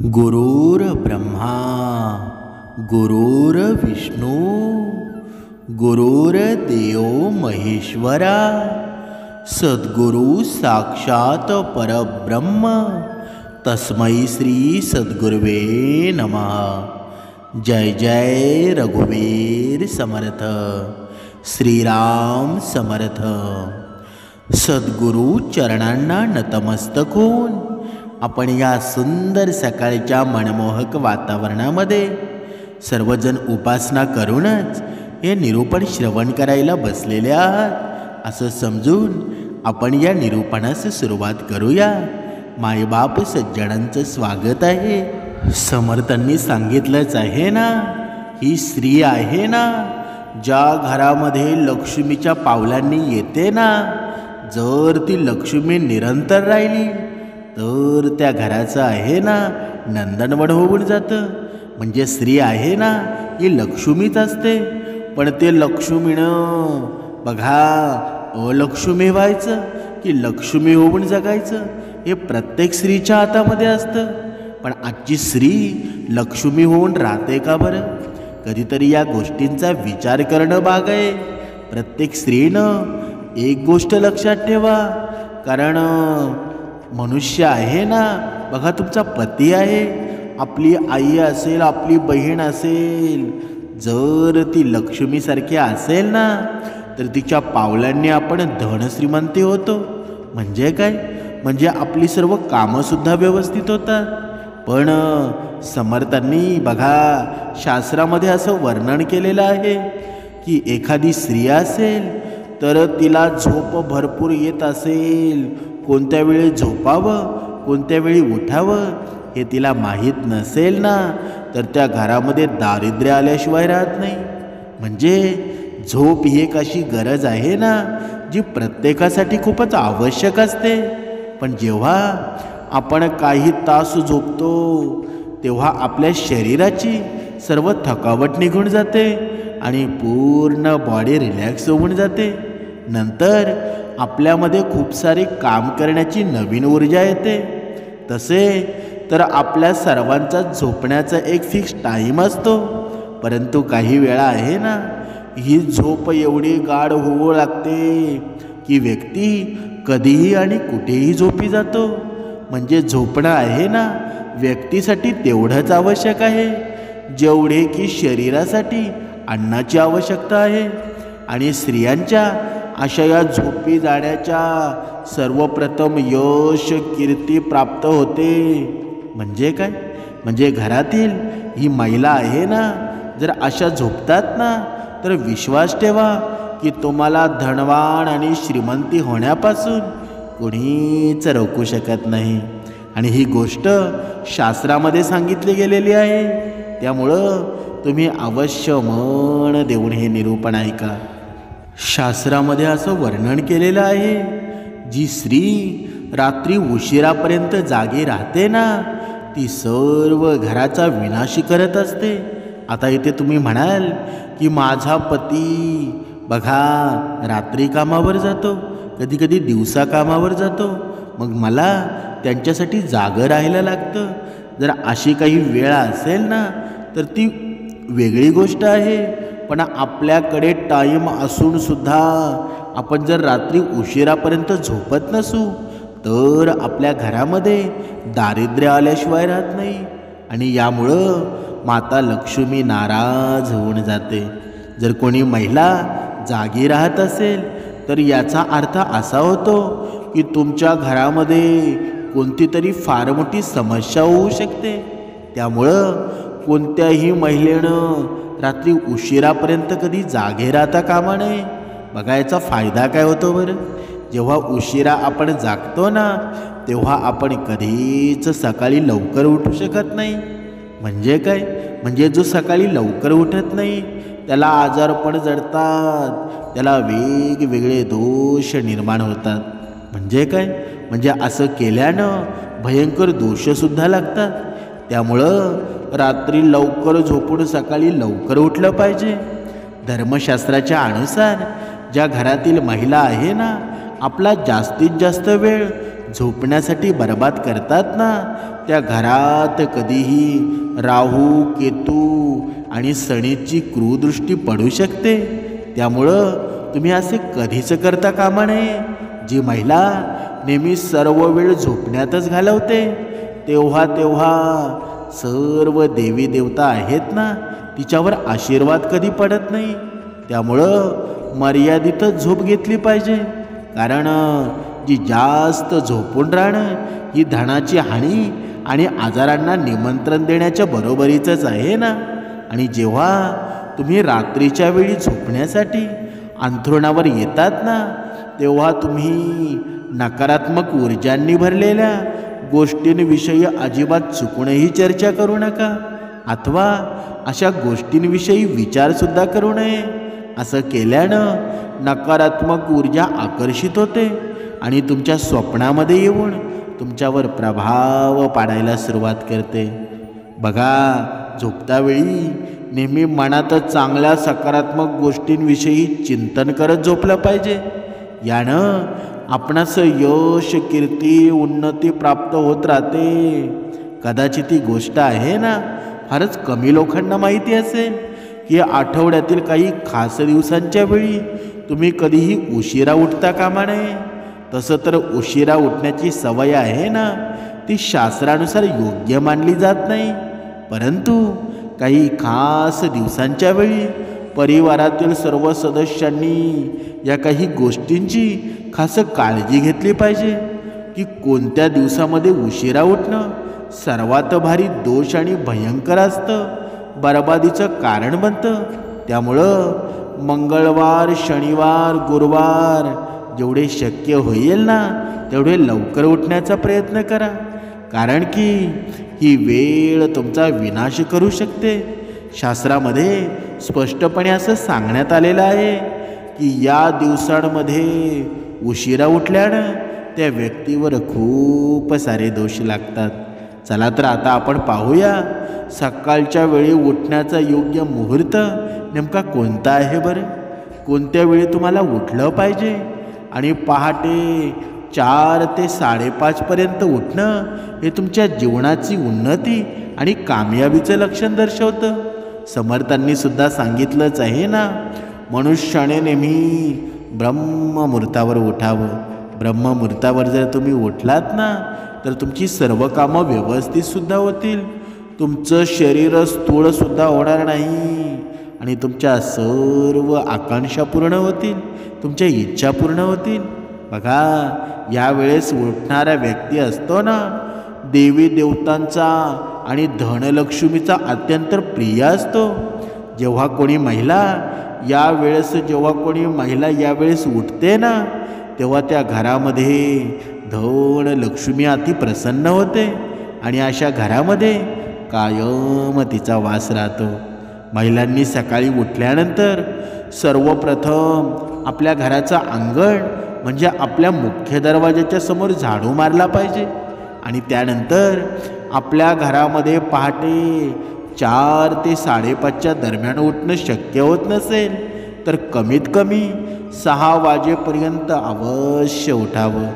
गुरुर्ब्रह्मा गुरुर्विष्णू गुरुर्देव महेश्वरा सद्गुरु साक्षात परब्रह्म तस्मै श्री सद्गुरुवे नमः। जय जय रघुवीर समर्थ, श्रीराम समर्थ। सद्गुरु चरणांना नतमस्तक होऊन आपण या सुंदर सकाळच्या मनमोहक वातावरणामध्ये सर्वजण उपासना करूनच हे निरूपण श्रवण करायला बसलेले आहात असं समजून आपण या निरूपणास सुरुवात करूया। मायबाप सज्जनांचं स्वागत आहे। समर्थांनी सांगितलंच आहे ना, ही स्त्री आहे ना, ज्या घरामध्ये लक्ष्मीच्या पावलांनी येते ना, जर ती लक्ष्मी निरंतर राहिली तर त्या घराचं आहे ना नंदनवन होऊन जातं। म्हणजे स्त्री आहे ना ही लक्ष्मीच असते, पण ते लक्ष्मीनं बघा अलक्ष्मी व्हायचं की लक्ष्मी होऊन जगायचं हे प्रत्येक स्त्रीच्या हातामध्ये असतं। पण आजची स्त्री लक्ष्मी होऊन राहते का बरं? कधीतरी या गोष्टींचा विचार करणं भाग आहे। प्रत्येक स्त्रीनं एक गोष्ट लक्षात ठेवा, कारण मनुष्य आहे ना, बघा तुमचा पती आहे, आपली आई असेल, आपली बहीण असेल, जर ती लक्ष्मीसारखी असेल ना तर तिच्या पावलांनी आपण धनश्रीमंती होतो। म्हणजे काय? म्हणजे आपली सर्व कामंसुद्धा व्यवस्थित होतात। पण समर्थांनी बघा शास्त्रामध्ये असं वर्णन केलेलं आहे की एखादी स्त्री असेल तर तिला झोप भरपूर येत असेल, कोणत्या वेळी झोपावं कोणत्या वेळी उठावं हे तिला माहीत नसेल ना तर त्या घरामध्ये दारिद्र्य आल्याशिवाय राहत नाही। म्हणजे झोप ही एक अशी गरज आहे ना जी प्रत्येकासाठी खूपच आवश्यक असते। पण जेव्हा आपण काही तास झोपतो तेव्हा आपल्या शरीराची सर्व थकावट निघून जाते आणि पूर्ण बॉडी रिलॅक्स होऊन जाते। नंतर आपल्यामध्ये खूप सारे काम करण्याची नवीन ऊर्जा येते। तसे तर आपल्या सर्वांचा झोपण्याचा एक फिक्स टाईम असतो, परंतु काही वेळा आहे ना ही झोप एवढी गाढ होऊ लागते की व्यक्ती कधीही आणि कुठेही झोपी जातो। म्हणजे झोपणं आहे ना व्यक्तीसाठी तेवढंच आवश्यक आहे जेवढे की शरीरासाठी अन्नाची आवश्यकता आहे। आणि स्त्रियांच्या अशा या झोपी जाण्याच्या सर्वप्रथम यश कीर्ती प्राप्त होते। म्हणजे काय? म्हणजे घरातील ही महिला आहे ना जर अशा झोपतात ना तर विश्वास ठेवा की तुम्हाला धनवान आणि श्रीमंती होण्यापासून कोणीच रोखू शकत नाही। आणि ही गोष्ट शास्त्रामध्ये सांगितली गेलेली आहे, त्यामुळं तुम्ही अवश्य मन देऊन हे निरूपण ऐका। शास्त्रामध्ये असं वर्णन केलेलं आहे, जी स्त्री रात्री उशिरापर्यंत जागी राहते ना ती सर्व घराचा विनाश करत असते। आता इथे तुम्ही म्हणाल की माझा पती बघा रात्री कामावर जातो, कधी कधी दिवसा कामावर जातो, मग मला त्यांच्यासाठी जागं राहायला लागतं। जर अशी काही वेळ असेल ना तर ती वेगळी गोष्ट आहे, पण आपल्याकडे टाईम असून सुद्धा आपण जर रात्री उशिरापर्यंत झोपत नसू तर आपल्या घरामध्ये दारिद्र्य आल्याशिवाय राहत नाही। आणि यामुळं माता लक्ष्मी नाराज होऊन जाते। जर कोणी महिला जागी राहत असेल तर याचा अर्थ असा होतो की तुमच्या घरामध्ये कोणती तरी फार मोठी समस्या होऊ शकते। त्यामुळं कोणत्याही महिलेनं रात्री उशिरापर्यंत कधी जागे राहता कामा नये। बघा याचा फायदा काय होतो बरं? जेव्हा उशिरा आपण जागतो ना तेव्हा आपण कधीच सकाळी लवकर उठू शकत नाही। म्हणजे काय? म्हणजे जो सकाळी लवकर उठत नाही त्याला आजारपण जडतात, त्याला वेगवेगळे दोष निर्माण होतात। म्हणजे काय? म्हणजे असं केल्यानं भयंकर दोषसुद्धा लागतात। त्यामुळं रात्री लवकर झोपून सकाळी लवकर उठलं पाहिजे। धर्मशास्त्राच्या अनुसार ज्या घरातील महिला आहे ना आपला जास्तीत जास्त वेळ झोपण्यासाठी बर्बाद करतात ना, त्या घरात कधीही राहू, केतू आणि शनीची क्रूरदृष्टी पडू शकते. त्यामुळं तुम्ही असे कधीच करता कामा नये. जी महिला नेहमी सर्व वेळ झोपण्यातच घालवते, तेव्हा सर्व देवी देवता आहेत ना, तिच्यावर आशीर्वाद कधी पडत नाही. त्यामुळं मर्यादितच झोप घेतली पाहिजे. कारण जी जास्त झोपून राहणं ही धनाची हानी आणि आजारांना निमंत्रण देण्याच्या बरोबरीचंच आहे ना. आणि जेव्हा तुम्ही रात्रीच्या वेळी झोपण्यासाठी अंथरुणावर येतात ना, तेव्हा तुम्ही नकारात्मक ऊर्जांनी भरलेल्या गोष्टींविषयी अजिबात चुकूनही चर्चा करू नका, अथवा अशा गोष्टींविषयी विचारसुद्धा करू नये. असं केल्यानं नकारात्मक ऊर्जा आकर्षित होते आणि तुमच्या स्वप्नामध्ये येऊन तुमच्यावर प्रभाव पाडायला सुरुवात करते. बघा, झोपतावेळी नेहमी मनातच चांगल्या सकारात्मक गोष्टींविषयी चिंतन करत झोपलं पाहिजे. यानं आपणास यश, कीर्ती, उन्नती प्राप्त होत राहते. कदाचित ही गोष्ट आहे ना, फारच कमी लोकांना माहिती असेल की आठवड्यातील काही खास दिवसांच्या वेळी तुम्ही कधीही उशिरा उठता कामा नये. तसं तर उशिरा उठण्याची सवय आहे ना, ती शास्त्रानुसार योग्य मानली जात नाही. परंतु काही खास दिवसांच्या वेळी परिवारातील सर्व सदस्यांनी या काही गोष्टींची खास काळजी घेतली पाहिजे की कोणत्या दिवसामध्ये उशिरा उठणं सर्वात भारी दोष आणि भयंकर असतं, बरबादीचं कारण बनतं. त्यामुळं मंगळवार, शनिवार, गुरुवार जेवढे शक्य होईल ना, तेवढे लवकर उठण्याचा प्रयत्न करा. कारण की ही वेळ तुमचा विनाश करू शकते. शास्त्रामध्ये स्पष्टपणे असं सांगण्यात आलेलं आहे की या दिवसांमध्ये उशिरा उठल्यानं त्या व्यक्तीवर खूप सारे दोष लागतात. चला तर आता आपण पाहूया सकाळच्या वेळी उठण्याचा योग्य मुहूर्त नेमका कोणता आहे बरं. कोणत्या वेळी तुम्हाला उठलं पाहिजे. आणि पहाटे 4 ते 5:30 पर्यंत उठणं हे तुमच्या जीवनाची उन्नती आणि कामयाबीचं लक्षण दर्शवतं. समर्थांनी सुद्धा सांगितलंच आहे ना, मनुष्याने नेहमी ब्रह्ममुहूर्तावर उठावं. ब्रह्ममुहूर्तावर जर तुम्ही उठलात ना, तर तुमची सर्व कामं व्यवस्थितसुद्धा होतील. तुमचं शरीर स्थूळसुद्धा होणार नाही आणि तुमच्या सर्व आकांक्षा पूर्ण होतील, तुमच्या इच्छा पूर्ण होतील. बघा, यावेळेस उठणारा व्यक्ती असतो ना, देवी देवतांचा आणि धनलक्ष्मीचा अत्यंत प्रिय असतो. जेव्हा कोणी महिला यावेळेस उठते ना, तेव्हा त्या घरामध्ये धनलक्ष्मी अति प्रसन्न होते आणि अशा घरामध्ये कायम तिचा वास राहतो. महिलांनी सकाळी उठल्यानंतर सर्वप्रथम आपल्या घराचं अंगण म्हणजे आपल्या मुख्य दरवाजाच्या समोर झाडू मारला पाहिजे. आणि त्यानंतर आपल्या घरामध्ये पहाटे 4 ते 5:30च्या दरम्यान उठणं शक्य होत नसेल तर कमीत कमी 6 वाजेपर्यंत अवश्य उठावं.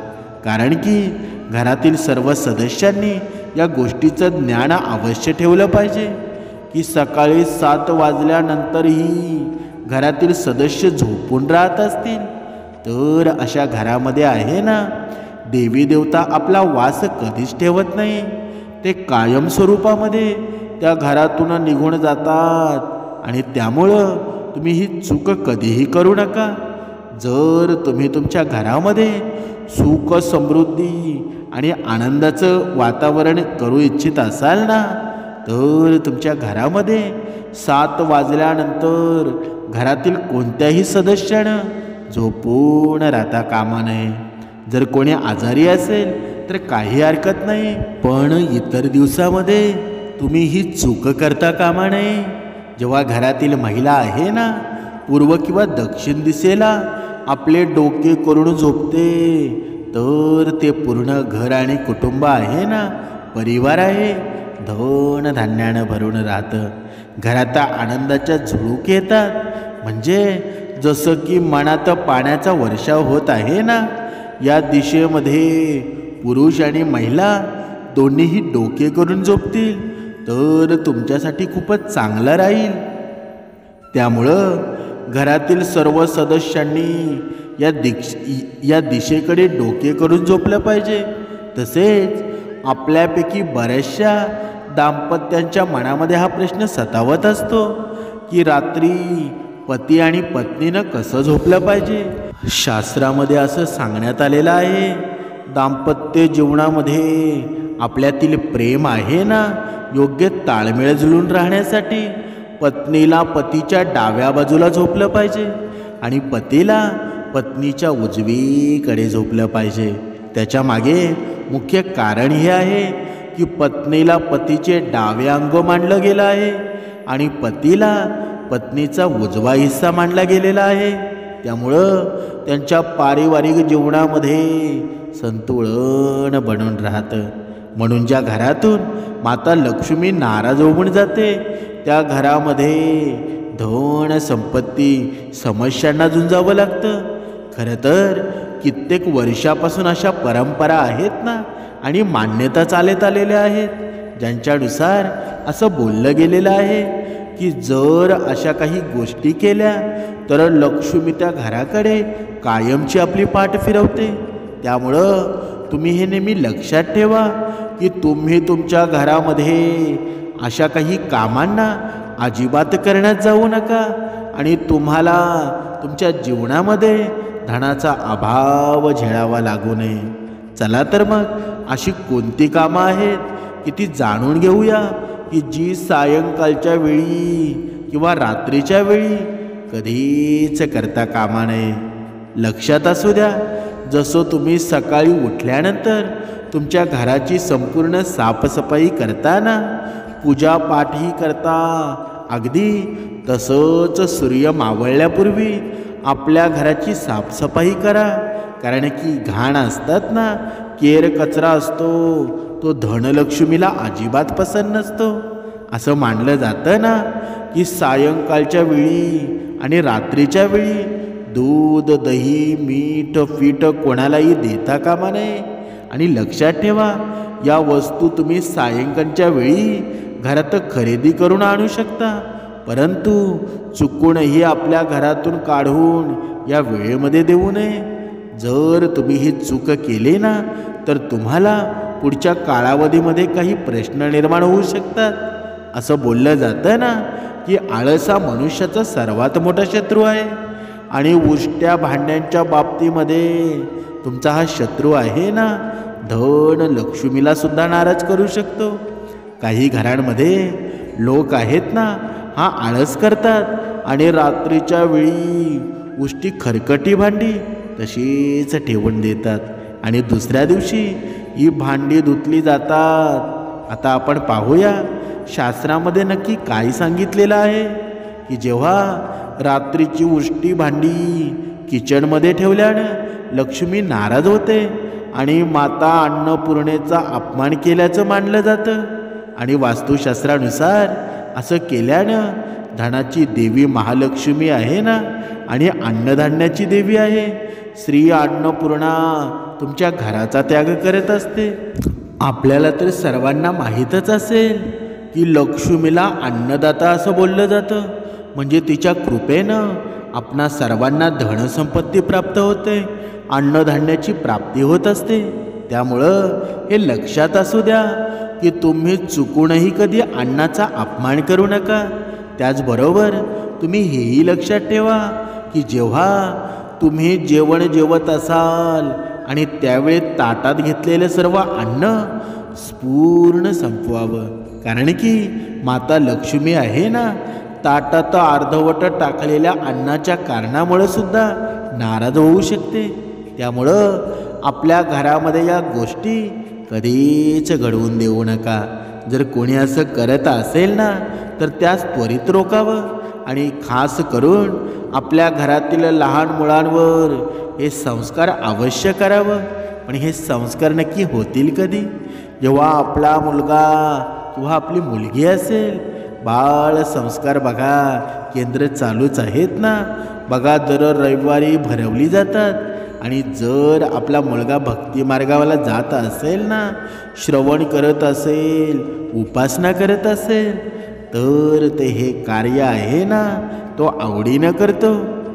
कारण की घरातील सर्व सदस्यांनी या गोष्टीचं ज्ञान अवश्य ठेवलं पाहिजे की सकाळी 7 वाजल्यानंतरही घरातील सदस्य झोपून राहत असतील तर अशा घरामध्ये आहे ना, देवी देवता आपला वास कधीच ठेवत नाही. ते कायम स्वरूपामध्ये त्या घरातून निघून जातात. आणि त्यामुळं तुम्ही ही चूक कधीही करू नका. जर तुम्ही तुमच्या घरामध्ये सुख, समृद्धी आणि आनंदाचं वातावरण करू इच्छित असाल ना, तर तुमच्या घरामध्ये 7 वाजल्यानंतर घरातील कोणत्याही सदस्यानं झोपून राहता कामा नये. जर कोणी आजारी असेल तर काही हरकत नाही, पण इतर दिवसामध्ये तुम्ही ही चूक करता कामा नये. जेव्हा घरातील महिला आहे ना, पूर्व किंवा दक्षिण दिशेला आपले डोके करून झोपते, तर ते पूर्ण घर आणि कुटुंब आहे ना, परिवार आहे, धन धान्यानं भरून राहतं. घरात आनंदाच्या झुळूक येतात. म्हणजे जसं की मनात पाण्याचा वर्षाव होत आहे ना, या दिशेमध्ये पुरुष आणि महिला दोन्हीही डोके करून झोपतील तर तुमच्यासाठी खूपच चांगलं राहील. त्यामुळं घरातील सर्व सदस्यांनी या दिशेकडे डोके करून झोपलं पाहिजे. तसेच आपल्यापैकी बऱ्याचशा दाम्पत्यांच्या मनामध्ये हा प्रश्न सतावत असतो की रात्री पती आणि पत्नीनं कसं झोपलं पाहिजे. शास्त्रामध्ये असं सांगण्यात आलेलं आहे, दाम्पत्य जीवनामध्ये आपल्यातील प्रेम आहे ना, योग्य ताळमेळ जुळून राहण्यासाठी पत्नीला पतीच्या डाव्या बाजूला झोपलं पाहिजे आणि पतीला पत्नीच्या उजवीकडे झोपलं पाहिजे. त्याच्या मागे मुख्य कारण हे आहे की पत्नीला पतीचे डावे अंग मानलं गेलं आहे आणि पतीला पत्नीचा उजवा हिस्सा मानला गेलेला आहे. त्यामुळं त्यांच्या पारिवारिक जीवनामध्ये संतुलन बनून राहतं. म्हणून ज्या घरातून माता लक्ष्मी नाराज होऊन जाते त्या घरामध्ये धन संपत्ती समस्यांना झुंजावं लागतं. खरं तर कित्येक वर्षापासून अशा परंपरा आहेत ना आणि मान्यता चालत आलेल्या आहेत, ज्यांच्यानुसार असं बोललं गेलेलं आहे की जर अशा काही गोष्टी केल्या तर लक्ष्मी त्या घराकडे कायमची आपली पाठ फिरवते. त्यामुळं तुम्ही हे नेहमी लक्षात ठेवा की तुम्ही तुमच्या घरामध्ये अशा काही कामांना अजिबात करण्यात जाऊ नका आणि तुम्हाला तुमच्या जीवनामध्ये धनाचा अभाव झेलावा लागू नये. चला तर मग अशी कोणती कामं आहेत की ती जाणून घेऊया की जी सायंकाळच्या वेळी किंवा रात्रीच्या वेळी कधीच करता कामा नये. लक्षात असू द्या, जसं तुम्ही सकाळी उठल्यानंतर तुमच्या घराची संपूर्ण साफसफाई करताना पूजापाठही करता, अगदी तसंच सूर्य मावळल्यापूर्वी आपल्या घराची साफसफाई करा. कारण की घाण असतात ना, केर कचरा असतो, तो धनलक्ष्मीला अजिबात पसंत नसतो. असं मानलं जातं ना की सायंकाळच्या वेळी आणि रात्रीच्या वेळी दूध दही मीठ पीठ कोणालाही देता कामा नये. आणि लक्षात ठेवा, या वस्तू तुम्ही सायंकाळच्या वेळी घरात खरेदी करून आणू शकता, परंतु चुकूनही आपल्या घरातून काढून या वेळेमध्ये देऊ नये. जर तुम्ही ही चूक केली ना तर तुम्हाला पुढच्या कालावधीमध्ये काही प्रश्न निर्माण होऊ शकतात. असं बोललं जातं ना की आळस हा मनुष्याचा सर्वात मोठा शत्रू आहे आणि उष्ट्या भांड्यांच्या बाबतीमध्ये तुमचा हा शत्रू आहे ना, धन लक्ष्मीला सुद्धा नाराज करू शकतो. काही घरांमध्ये लोक आहेत ना, हा आळस करतात आणि रात्रीच्या वेळी उष्टी खरकटी भांडी तशीच ठेवून देतात आणि दुसऱ्या दिवशी ही भांडी धुतली जातात. आता आपण पाहूया शास्त्रामध्ये नक्की काय सांगितलेलं आहे की जेव्हा रात्रीची उष्टी भांडी किचनमध्ये ठेवल्यानं लक्ष्मी नाराज होते आणि माता अन्नपूर्णेचा अपमान केल्याचं मानलं जातं. आणि वास्तुशास्त्रानुसार असं केल्यानं धनाची देवी महालक्ष्मी आहे ना आणि अन्नधान्याची देवी आहे, श्री अन्नपूर्णा तुमच्या घराचा त्याग करत असते. आपल्याला तर सर्वांना माहीतच असेल की लक्ष्मीला अन्नदाता असं बोललं जातं, म्हणजे तिच्या कृपेनं आपणा सर्वांना धनसंपत्ती प्राप्त होते, अन्नधान्याची प्राप्ती होत असते. त्यामुळं हे लक्षात असू द्या की तुम्ही चुकूनही कधी अन्नाचा अपमान करू नका. त्याचबरोबर तुम्ही हेही लक्षात ठेवा की जेव्हा तुम्ही जेवण जेवत असाल आणि त्यावेळी ताटात घेतलेलं सर्व अन्न पूर्ण संपवावं, कारण की माता लक्ष्मी आहे ना, ताटात अर्धवट टाकलेल्या अन्नाच्या कारणामुळे सुद्धा नाराज होऊ शकते. त्यामुळं आपल्या घरामध्ये या गोष्टी कधीच घडवून देऊ नका. जर कोणी असं करत असेल ना तर त्यास त्वरित रोकावं आणि खास करून आपल्या घरातील लहान मुलांवर हे संस्कार अवश्य करावं. पण हे संस्कार नक्की होतील कधी? जेव्हा आपला मुलगा किंवा आपली मुलगी असेल. बाळ संस्कार बघा केंद्र चालूच आहेत ना, बघा दर रविवारी भरवली जातात आणि जर आपला मुलगा भक्ती मार्गावाला जात असेल ना, श्रवण करत असेल, उपासना करत असेल, तर ते हे कार्य आहे ना तो आवडीनं करतो.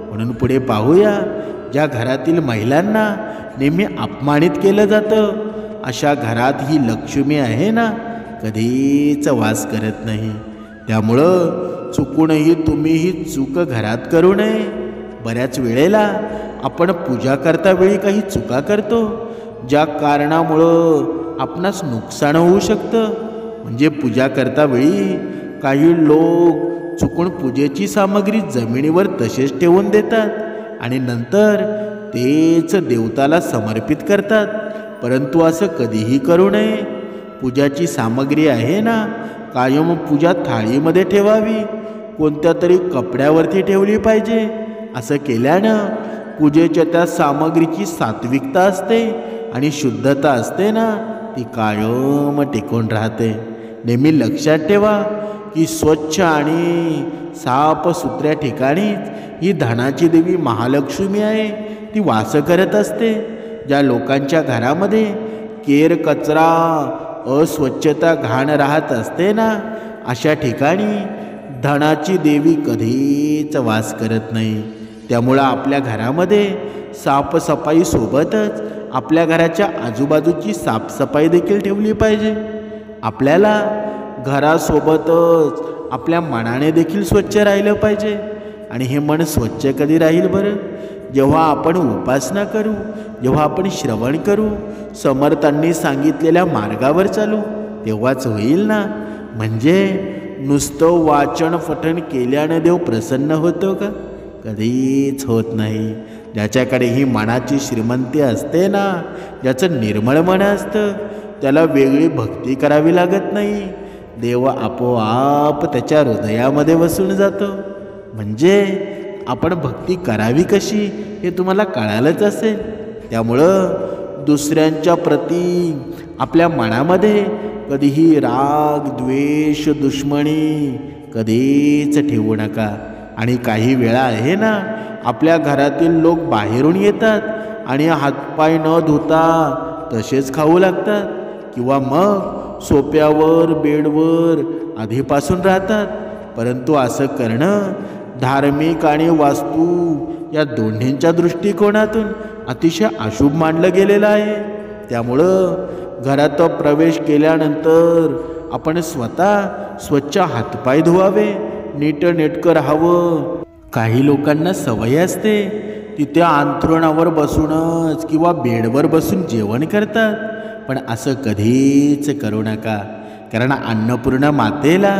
म्हणून पुढे पाहूया, ज्या घरातील महिलांना नेहमी अपमानित केलं जातं, अशा घरात ही लक्ष्मी आहे ना कधीच वास करत नाही. त्यामुळं चुकूनही तुम्ही ही चूक घरात करू नये. बऱ्याच वेळेला आपण पूजा करता वेळी काही चुका करतो, ज्या कारणामुळं आपणास नुकसान होऊ शकतं. म्हणजे पूजा करता वेळी काही लोक चुकून पूजेची सामग्री जमिनीवर तसेच ठेवून देतात आणि नंतर तेच देवताला समर्पित करतात. परंतु असं कधीही करू नये. पूजाची सामग्री आहे ना कायम पूजा थाळीमध्ये ठेवावी, कोणत्या तरी कपड्यावरती ठेवली पाहिजे. असं केल्यानं पूजेच्या त्या सामग्रीची सात्विकता असते आणि शुद्धता असते ना ती कायम टिकून राहते. नेहमी लक्षात ठेवा की स्वच्छ आणि साफसुथऱ्या ठिकाणीच ही धनाची देवी महालक्ष्मी आहे ती वास करत असते. ज्या लोकांच्या घरामध्ये केर कचरा अस्वच्छता घाण राहत असते ना, अशा ठिकाणी धनाची देवी कधीच वास करत नाही. त्यामुळं आपल्या घरामध्ये साफसफाई सोबतच आपल्या घराच्या आजूबाजूची साफसफाई देखील ठेवली पाहिजे. आपल्याला घरासोबतच आपल्या मनाने देखील स्वच्छ राहिलं पाहिजे. आणि हे मन स्वच्छ कधी राहील बरं? जेव्हा आपण उपासना करू, जेव्हा आपण श्रवण करू, समर्थांनी सांगितलेल्या मार्गावर चालू, तेव्हाच होईल ना. म्हणजे नुसतं वाचन पठण केल्यानं देव प्रसन्न होतो का? कधीच होत नाही. ज्याच्याकडे ही मनाची श्रीमंती असते ना, ज्याचं निर्मळ मन असतं, त्याला वेगळी भक्ती करावी लागत नाही. देव आपोआप त्याच्या हृदयामध्ये बसून जातो. म्हणजे आपण भक्ती करावी कशी हे तुम्हाला कळालंच असेल. त्यामुळं दुसऱ्यांच्या प्रती आपल्या मनामध्ये कधीही राग, द्वेष, दुश्मनी कधीच ठेवू नका. आणि काही वेळा आहे ना आपल्या घरातील लोक बाहेरून येतात आणि हातपाय न धुता तसेच खाऊ लागतात, किंवा मग सोप्यावर बेडवर आधीपासून राहतात. परंतु असं करणं धार्मिक आणि वास्तू या दोन्हींच्या दृष्टिकोनातून अतिशय अशुभ मानलं गेलेलं आहे. त्यामुळं घरात प्रवेश केल्यानंतर आपण स्वतः स्वच्छ हातपाय धुवावे, नीटनेटकं राहावं. काही लोकांना सवय असते तिथे अंथरुणावर बसूनच किंवा बेडवर बसून जेवण करतात. पण असं कधीच करू नका. कारण अन्नपूर्णा मातेला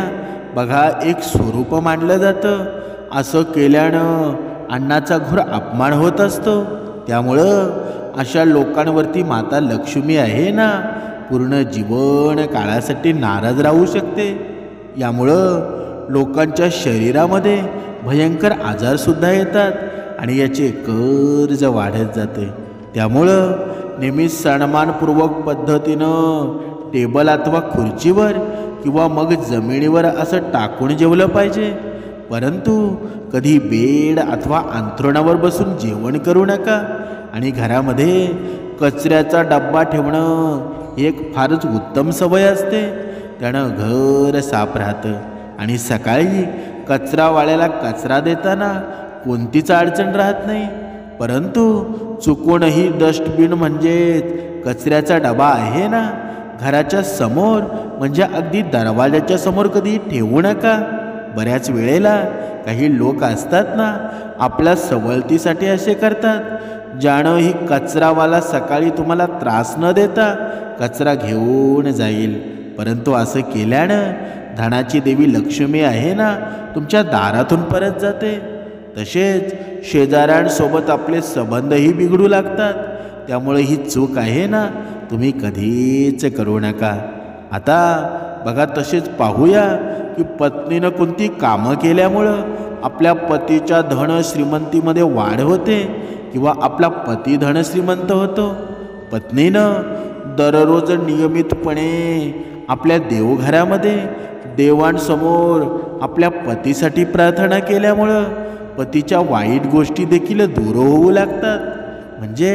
बघा एक स्वरूप मानलं जातं. असं केल्यानं अन्नाचा घोर अपमान होत असतो. त्यामुळं अशा लोकांवरती माता लक्ष्मी आहे ना पूर्ण जीवन काळासाठी नाराज राहू शकते. यामुळं लोकांच्या शरीरामध्ये भयंकर आजारसुद्धा येतात आणि याचे कर्ज वाढत जाते. त्यामुळं नेहमी सन्मानपूर्वक पद्धतीनं टेबल अथवा खुर्चीवर किंवा मग जमिनीवर असं टाकून जेवलं पाहिजे. परंतु कधी बेड अथवा अंथरुणावर बसून जेवण करू नका. आणि घरामध्ये कचऱ्याचा डब्बा ठेवणं ही एक फारच उत्तम सवय असते. त्यानं घर साफ राहतं आणि सकाळी कचरावाल्याला कचरा देताना कोणतीच अडचण राहत नाही. परंतु चुकूनही डस्टबिन म्हणजेच कचऱ्याचा डबा आहे ना घराच्या समोर म्हणजे अगदी दरवाजाच्या समोर कधी ठेवू नका. बऱ्याच वेळेला काही लोक असतात ना आपल्या सवलतीसाठी असे करतात, ज्यानं ही कचरावाला सकाळी तुम्हाला त्रास न देता कचरा घेऊन जाईल. परंतु असं केल्यानं धनाची देवी लक्ष्मी आहे ना तुमच्या दारातून परत जाते. तसेच शेजाऱ्यांसोबत आपले संबंधही बिघडू लागतात. त्यामुळे ही चूक आहे ना तुम्ही कधीच करू नका. आता बघा तसेच पाहूया की पत्नीनं कोणती कामं केल्यामुळं आपल्या पतीच्या धन श्रीमंतीमध्ये वाढ होते किंवा आपला पती धन श्रीमंत होतो. पत्नीनं दररोज नियमितपणे आपल्या देवघरामध्ये देवांसमोर आपल्या पतीसाठी प्रार्थना केल्यामुळं पतीच्या वाईट गोष्टी देखील दूर होऊ लागतात. म्हणजे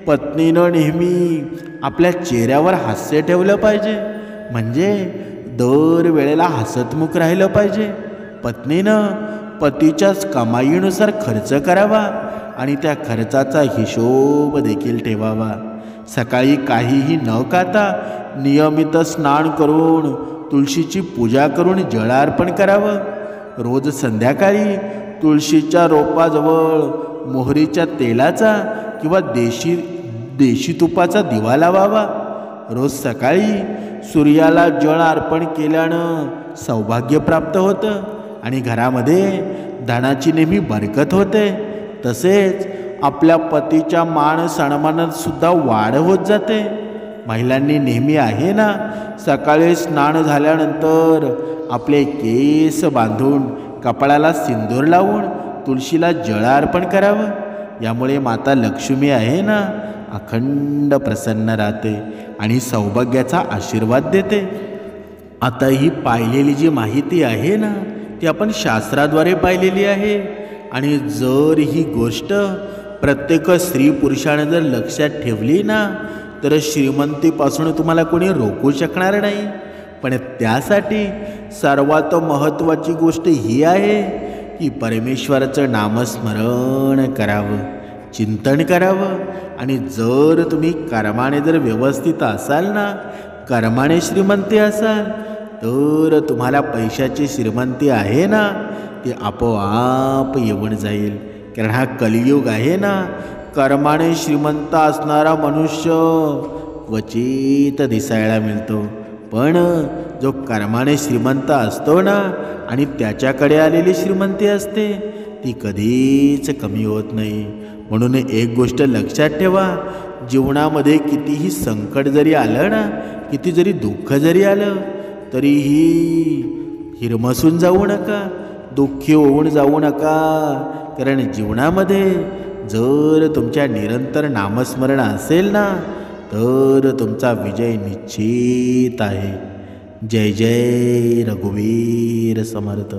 पत्नीनं नेहमी आपल्या चेहऱ्यावर हास्य ठेवलं पाहिजे, म्हणजे दर वेळेला हसतमुख राहिलं पाहिजे. पत्नीनं पतीच्याच कमाईनुसार खर्च करावा आणि त्या खर्चाचा हिशोब देखील ठेवावा. सकाळी काहीही न खाता नियमित स्नान करून तुळशीची पूजा करून जळार्पण करावं. रोज संध्याकाळी तुळशीच्या रोपाजवळ मोहरीच्या तेलाचा किंवा देशी तुपाचा दिवा लावावा. रोज सकाळी सूर्याला जळ अर्पण केल्यानं सौभाग्य प्राप्त होतं आणि घरामध्ये धनाची नेहमी बरकत होते. तसेच आपल्या पतीच्या मान सन्मानात सुद्धा वाढ होत जाते. महिलांनी नेहमी आहे ना, सकाळी स्नान झाल्यानंतर आपले केस बांधून कपाळाला सिंदूर लावून तुळशीला जळ अर्पण करावं. यामुळे माता लक्ष्मी आहे ना, अखंड प्रसन्न राहते आणि सौभाग्याचा आशीर्वाद देते. आता ही पाहिलेली जी माहिती आहे ना, ती आपण शास्त्राद्वारे पाहिलेली आहे. आणि जर ही गोष्ट प्रत्येक स्त्री पुरुषाने जर लक्षात ठेवली ना, तर श्रीमंतीपासून तुम्हाला कोणी रोखू शकणार नाही. पण त्यासाठी सर्वात महत्त्वाची गोष्ट ही आहे की परमेश्वराचं नामस्मरण करावं, चिंतन करावं. आणि जर तुम्ही कर्माने जर व्यवस्थित असाल ना, कर्माने श्रीमंती असाल, तर तुम्हाला पैशाची श्रीमंती आहे ना, ती आपोआप येऊन जाईल. कारण हा कलियुग आहे ना, कर्माने श्रीमंत असणारा मनुष्य क्वचित दिसायला मिळतो. पण जो कर्माने श्रीमंत असतो ना आणि त्याच्याकडे आलेली श्रीमंती असते, ती कधीच कमी होत नाही. म्हणून एक गोष्ट लक्षात ठेवा, जीवनामध्ये कितीही संकट जरी आलं ना, किती जरी दुःख जरी आलं, तरीही हिरमसून जाऊ नका, दुःखी होऊन जाऊ नका. कारण जीवनामध्ये जर तुमच्या निरंतर नामस्मरण असेल ना, तर तुमचा विजय निश्चित आहे. जय जय रघुवीर समर्थ.